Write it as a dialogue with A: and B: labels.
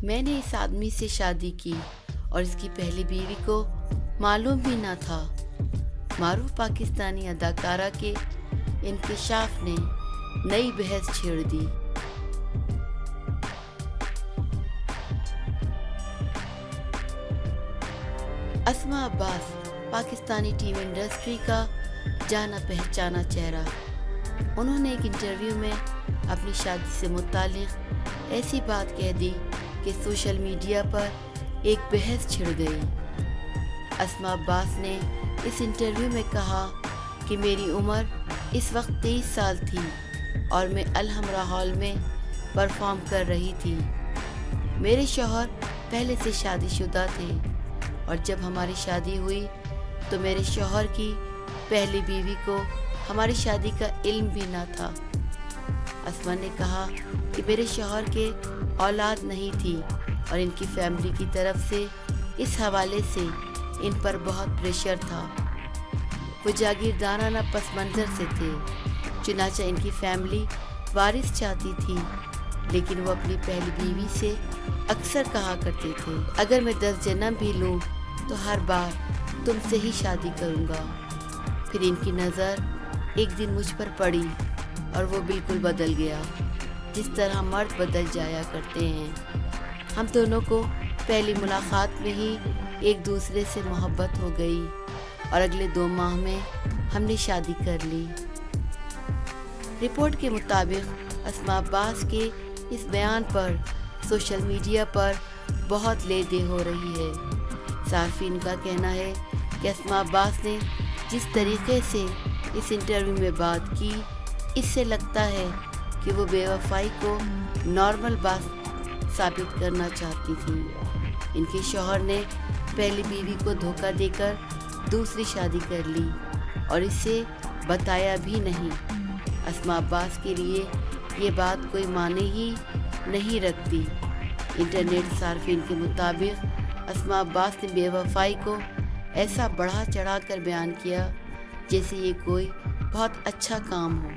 A: میں نے اس آدمی سے شادی کی اور اس کی پہلی بیوی کو معلوم بھی نہ تھا۔ معروف پاکستانی اداکارہ کے انکشاف نے نئی بحث چھیڑ دی۔ اسماء عباس پاکستانی ٹی وی انڈسٹری کا جانا پہچانا چہرہ۔ انہوں نے ایک انٹرویو میں اپنی شادی سے متعلق ایسی بات کہہ دی کہ سوشل میڈیا پر ایک بحث چھڑ گئی۔ اسماء عباس نے اس انٹرویو میں کہا کہ میری عمر اس وقت 23 سال تھی اور میں الحمرا ہال میں پرفارم کر رہی تھی۔ میرے شوہر پہلے سے شادی شدہ تھے اور جب ہماری شادی ہوئی تو میرے شوہر کی پہلی بیوی کو ہماری شادی کا علم بھی نہ تھا۔ اسماء نے کہا کہ میرے شوہر کے اولاد نہیں تھی اور ان کی فیملی کی طرف سے اس حوالے سے ان پر بہت پریشر تھا۔ وہ جاگیردارانہ پس منظر سے تھے، چنانچہ ان کی فیملی وارث چاہتی تھی، لیکن وہ اپنی پہلی بیوی سے اکثر کہا کرتے تھے اگر میں 10 جنم بھی لوں تو ہر بار تم سے ہی شادی کروں گا۔ پھر ان کی نظر ایک دن مجھ پر پڑی اور وہ بالکل بدل گیا، جس طرح مرد بدل جایا کرتے ہیں۔ ہم دونوں کو پہلی ملاقات میں ہی ایک دوسرے سے محبت ہو گئی اور اگلے 2 ماہ میں ہم نے شادی کر لی۔ رپورٹ کے مطابق اسماء عباس کے اس بیان پر سوشل میڈیا پر بہت لے دے ہو رہی ہے۔ صارفین کا کہنا ہے کہ اسماء عباس نے جس طریقے سے اس انٹرویو میں بات کی، اس سے لگتا ہے کہ وہ بے وفائی کو نارمل بات ثابت کرنا چاہتی تھی۔ ان کے شوہر نے پہلی بیوی کو دھوکہ دے کر دوسری شادی کر لی اور اسے بتایا بھی نہیں۔ اسماء عباس کے لیے یہ بات کوئی معنی ہی نہیں رکھتی۔ انٹرنیٹ صارفین کے مطابق اسماء عباس نے بے وفائی کو ایسا بڑھا چڑھا کر بیان کیا جیسے یہ کوئی بہت اچھا کام ہو۔